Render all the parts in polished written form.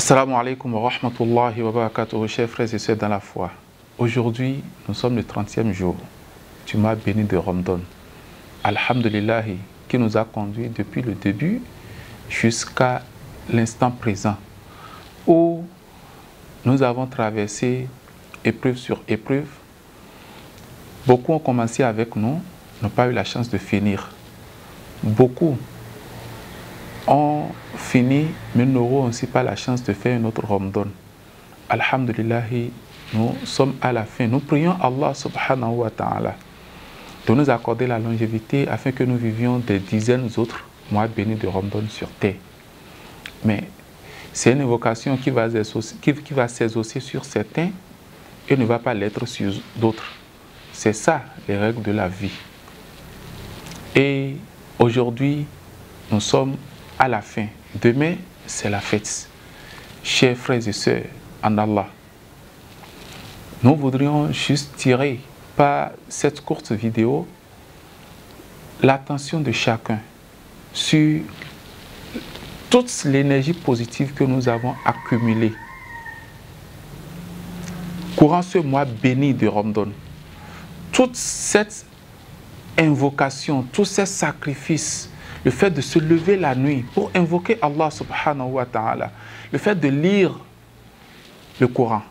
Assalamu alaikum wa rahmatullahi wa barakatuh, chers frères et sœurs dans la foi. Aujourd'hui, nous sommes le 30e jour du mois béni de Ramadan. Alhamdulillah, qui nous a conduits depuis le début jusqu'à l'instant présent, où nous avons traversé épreuve sur épreuve. Beaucoup ont commencé avec nous, n'ont pas eu la chance de finir. Beaucoup ont fini, mais n'auront aussi pas la chance de faire un autre Ramadan. Alhamdulillah, nous sommes à la fin. Nous prions Allah subhanahu wa ta'ala de nous accorder la longévité afin que nous vivions des dizaines d'autres mois bénis de Ramadan sur terre. Mais c'est une invocation qui va s'exaucer sur certains et ne va pas l'être sur d'autres. C'est ça les règles de la vie. Et aujourd'hui, nous sommes à la fin. Demain, c'est la fête. Chers frères et sœurs en Allah, nous voudrions juste tirer par cette courte vidéo l'attention de chacun sur toute l'énergie positive que nous avons accumulée courant ce mois béni de Ramadan. Toute cette invocation, tous ces sacrifices, le fait de se lever la nuit pour invoquer Allah subhanahu wa ta'ala, le fait de lire le Coran,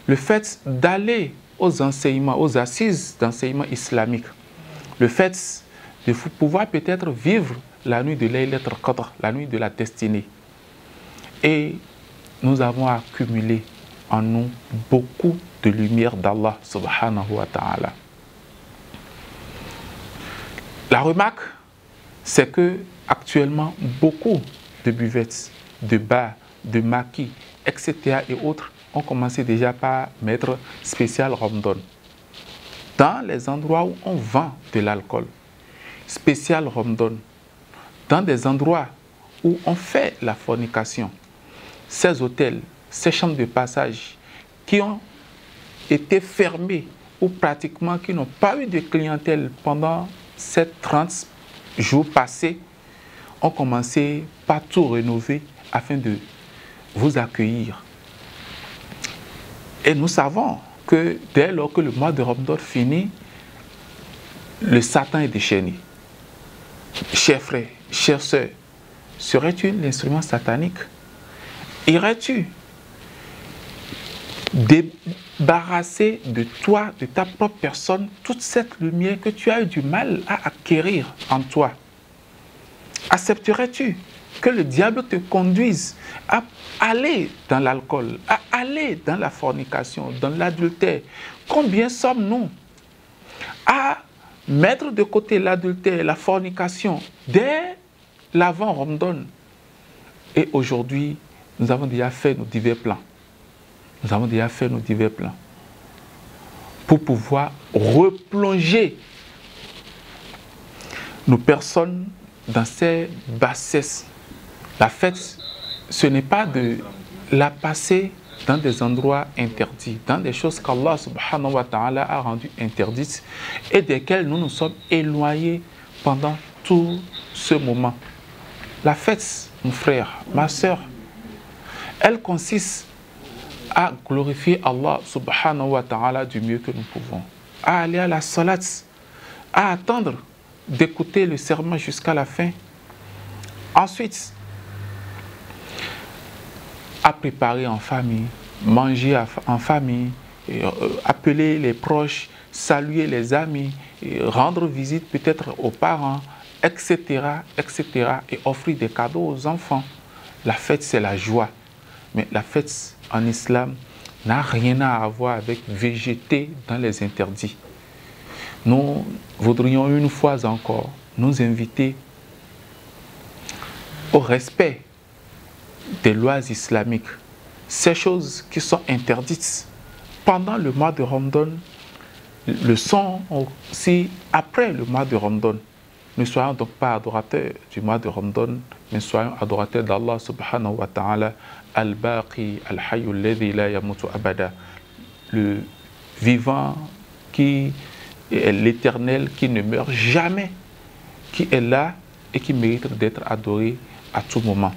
le fait d'aller aux enseignements, aux assises d'enseignement islamique, le fait de pouvoir peut-être vivre la nuit de Laylatul Qadr, la nuit de la destinée. Et nous avons accumulé en nous beaucoup de lumière d'Allah subhanahu wa ta'ala. La remarque, c'est que actuellement beaucoup de buvettes, de bars, de maquis, etc. et autres ont commencé déjà par mettre spécial Ramadan. Dans les endroits où on vend de l'alcool, spécial Ramadan. Dans des endroits où on fait la fornication, ces hôtels, ces chambres de passage qui ont été fermés ou pratiquement qui n'ont pas eu de clientèle pendant ces 30 jours passés, ont commencé par tout rénover afin de vous accueillir. Et nous savons que dès lors que le mois de Ramadan finit, le Satan est déchaîné. Chers frères, chères sœurs, serais-tu l'instrument satanique? Irais-tu débarrasser de toi, de ta propre personne, toute cette lumière que tu as eu du mal à acquérir en toi? Accepterais-tu que le diable te conduise à aller dans l'alcool, à aller dans la fornication, dans l'adultère? Combien sommes-nous à mettre de côté l'adultère, la fornication dès l'avant Ramadan? Et aujourd'hui, nous avons déjà fait nos divers plans. Nous avons déjà fait nos divers plans pour pouvoir replonger nos personnes dans ces bassesses. La fête, ce n'est pas de la passer dans des endroits interdits, dans des choses qu'Allah subhanahu wa ta'ala a rendues interdites et desquelles nous nous sommes éloignés pendant tout ce moment. La fête, mon frère, ma soeur, elle consiste à glorifier Allah subhanahu wa ta'ala du mieux que nous pouvons, à aller à la salat, à attendre d'écouter le serment jusqu'à la fin. Ensuite, à préparer en famille, manger en famille, appeler les proches, saluer les amis, rendre visite peut-être aux parents, etc., etc., et offrir des cadeaux aux enfants. La fête, c'est la joie. Mais la fête en islam n'a rien à voir avec végéter dans les interdits. Nous voudrions une fois encore nous inviter au respect des lois islamiques. Ces choses qui sont interdites pendant le mois de Ramadan le sont aussi après le mois de Ramadan. Ne soyons donc pas adorateurs du mois de Ramadan, mais soyons adorateurs d'Allah subhanahu wa ta'ala, al-Baqi, al-Hayyu alladhi la yamutu abada, le vivant qui est l'éternel, qui ne meurt jamais, qui est là et qui mérite d'être adoré à tout moment.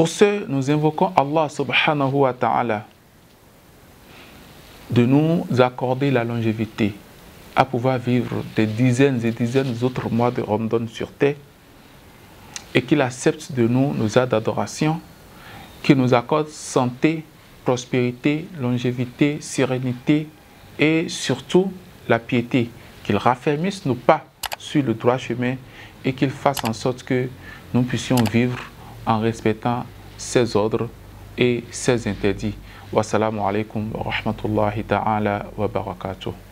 Pour ce, nous invoquons Allah subhanahu wa ta'ala de nous accorder la longévité, à pouvoir vivre des dizaines et dizaines d'autres mois de Ramadan sur terre, et qu'il accepte de nous nos actes d'adoration, qu'il nous accorde santé, prospérité, longévité, sérénité et surtout la piété, qu'il raffermisse nos pas sur le droit chemin et qu'il fasse en sorte que nous puissions vivre en respectant ses ordres et ses interdits. Wassalamu alaikum wa rahmatullahi ta'ala wa barakatuh.